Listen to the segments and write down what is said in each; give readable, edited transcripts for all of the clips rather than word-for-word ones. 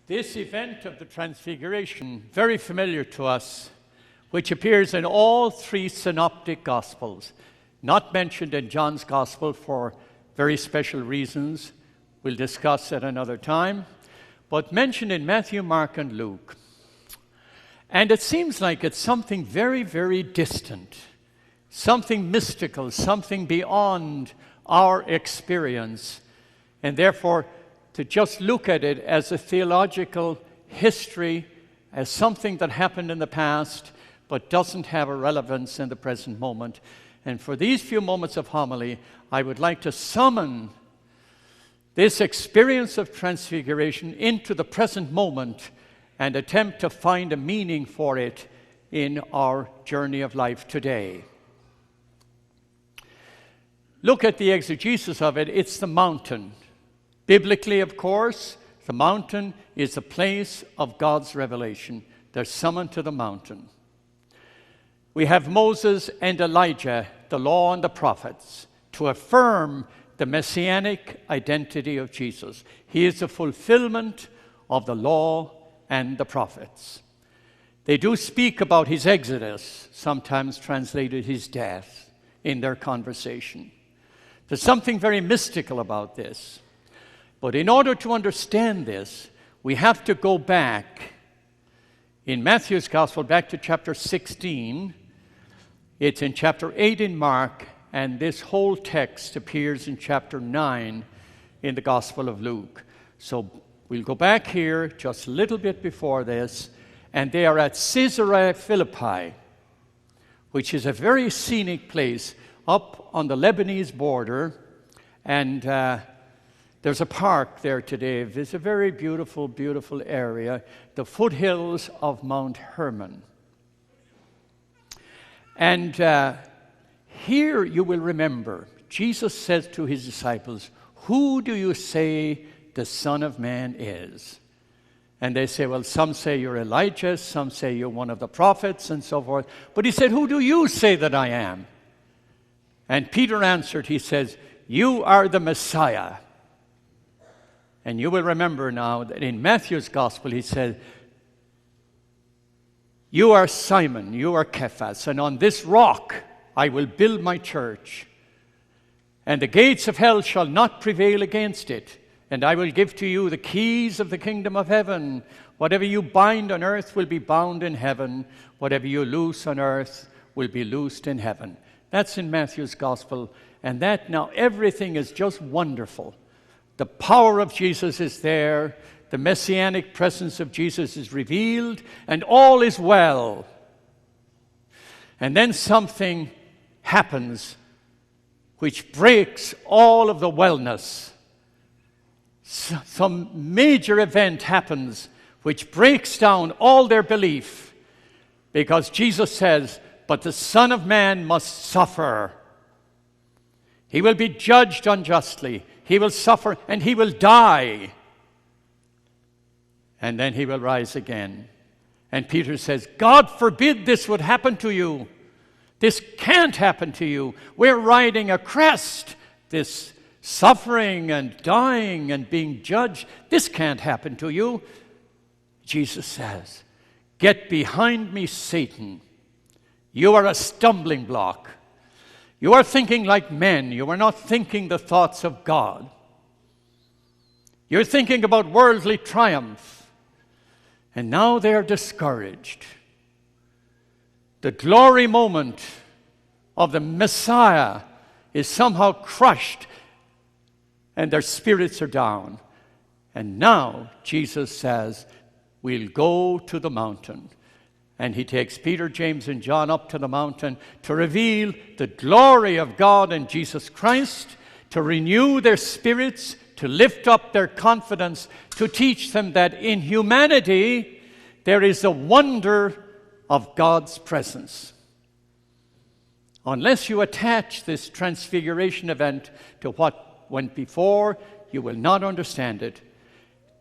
This event of the Transfiguration, very familiar to us, which appears in all three synoptic Gospels, not mentioned in John's Gospel for very special reasons, we'll discuss at another time, but mentioned in Matthew, Mark, and Luke. And it seems like it's something very, very distant, something mystical, something beyond our experience, and therefore to just look at it as a theological history, as something that happened in the past, but doesn't have a relevance in the present moment. And for these few moments of homily, I would like to summon this experience of transfiguration into the present moment and attempt to find a meaning for it in our journey of life today. Look at the exegesis of it. It's the mountain. Biblically, of course, the mountain is the place of God's revelation. They're summoned to the mountain. We have Moses and Elijah, the law and the prophets, to affirm the messianic identity of Jesus. He is the fulfillment of the law and the prophets. They do speak about his exodus, sometimes translated his death, in their conversation. There's something very mystical about this. But in order to understand this, we have to go back in Matthew's Gospel, back to chapter 16. It's in chapter 8 in Mark, and this whole text appears in chapter 9 in the Gospel of Luke. So we'll go back here just a little bit before this, and they are at Caesarea Philippi, which is a very scenic place up on the Lebanese border, and there's a park there today. It's a very beautiful, beautiful area, the foothills of Mount Hermon. And here you will remember, Jesus says to his disciples, "Who do you say the Son of Man is?" And they say, well, some say you're Elijah, some say you're one of the prophets, and so forth. But he said, "Who do you say that I am?" And Peter answered, he says, "You are the Messiah." And you will remember now that in Matthew's Gospel he said, "You are Simon, you are Cephas, and on this rock I will build my church, and the gates of hell shall not prevail against it. And I will give to you the keys of the kingdom of heaven. Whatever you bind on earth will be bound in heaven. Whatever you loose on earth will be loosed in heaven." That's in Matthew's Gospel. And that now everything is just wonderful. The power of Jesus is there. The messianic presence of Jesus is revealed. And all is well. And then something happens which breaks all of the wellness. Some major event happens which breaks down all their belief, because Jesus says, "But the Son of Man must suffer. He will be judged unjustly. He will suffer and he will die. And then he will rise again." And Peter says, "God forbid this would happen to you. This can't happen to you. We're riding a crest. This suffering and dying and being judged, this can't happen to you." Jesus says, "Get behind me, Satan. You are a stumbling block. You are thinking like men. You are not thinking the thoughts of God. You're thinking about worldly triumph. And now they are discouraged. The glory moment of the Messiah is somehow crushed, and their spirits are down. And now Jesus says, we'll go to the mountain." And he takes Peter, James, and John up to the mountain to reveal the glory of God and Jesus Christ, to renew their spirits, to lift up their confidence, to teach them that in humanity there is a wonder of God's presence. Unless you attach this transfiguration event to what went before, you will not understand it.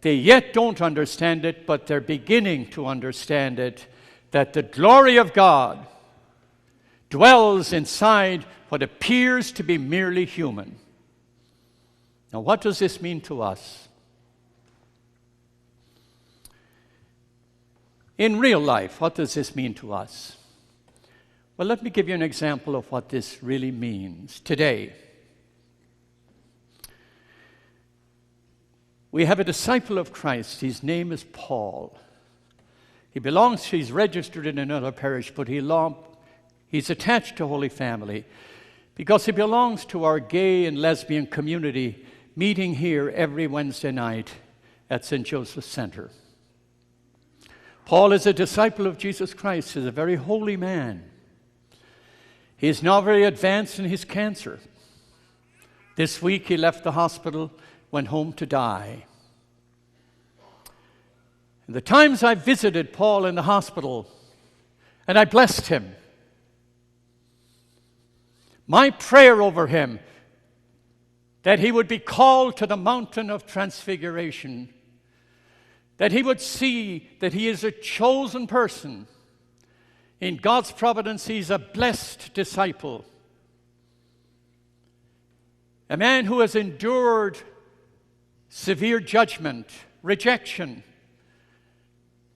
They yet don't understand it, but they're beginning to understand it, that the glory of God dwells inside what appears to be merely human. Now, what does this mean to us? In real life, what does this mean to us? Well, let me give you an example of what this really means. Today, we have a disciple of Christ. His name is Paul. He's registered in another parish, but he's attached to Holy Family because he belongs to our gay and lesbian community meeting here every Wednesday night at St. Joseph's Center. Paul is a disciple of Jesus Christ. He's a very holy man. He is now very advanced in his cancer. This week he left the hospital, went home to die. And the times I visited Paul in the hospital, and I blessed him. My prayer over him, that he would be called to the mountain of transfiguration, that he would see that he is a chosen person. In God's providence, he's a blessed disciple. A man who has endured severe judgment, rejection,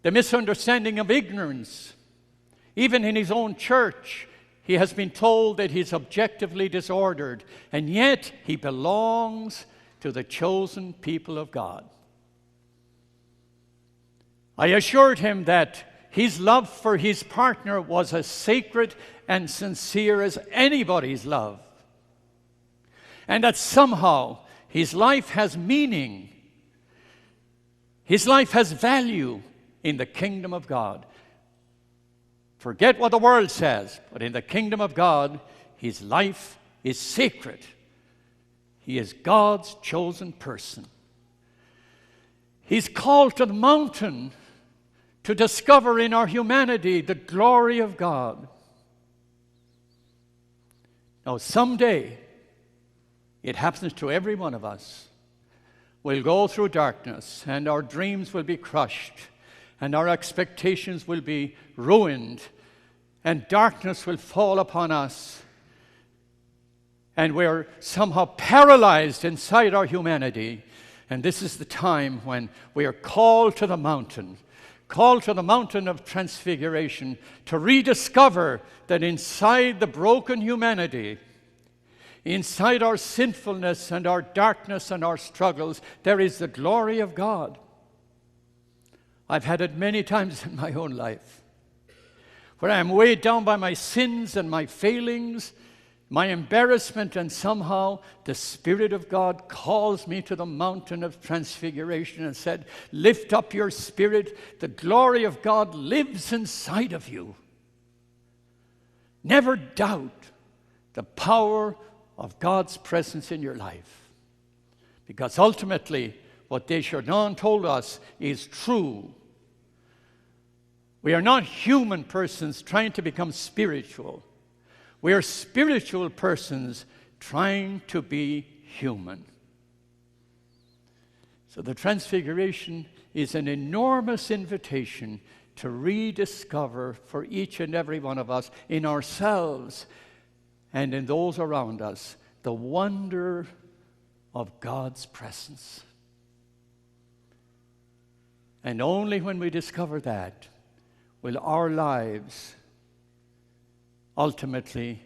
the misunderstanding of ignorance. Even in his own church, he has been told that he's objectively disordered, and yet he belongs to the chosen people of God. I assured him that his love for his partner was as sacred and sincere as anybody's love, and that somehow his life has meaning, his life has value in the kingdom of God. Forget what the world says, but in the kingdom of God, his life is sacred. He is God's chosen person. He's called to the mountain to discover in our humanity the glory of God. Now, someday, it happens to every one of us. We'll go through darkness, and our dreams will be crushed, and our expectations will be ruined, and darkness will fall upon us, and we're somehow paralyzed inside our humanity. And this is the time when we are called to the mountain of transfiguration, to rediscover that inside the broken humanity, inside our sinfulness and our darkness and our struggles, there is the glory of God. I've had it many times in my own life, where I am weighed down by my sins and my failings, my embarrassment, and somehow the Spirit of God calls me to the mountain of transfiguration and said, lift up your spirit, the glory of God lives inside of you. Never doubt the power of God's presence in your life, because ultimately what Desjardins told us is true. We are not human persons trying to become spiritual. We are spiritual persons trying to be human. So the Transfiguration is an enormous invitation to rediscover for each and every one of us, in ourselves and in those around us, the wonder of God's presence. And only when we discover that will our lives ultimately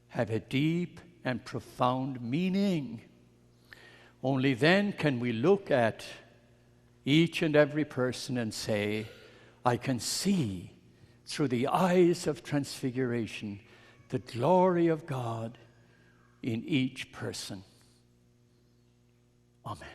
have a deep and profound meaning. Only then can we look at each and every person and say, I can see through the eyes of transfiguration the glory of God in each person. Amen.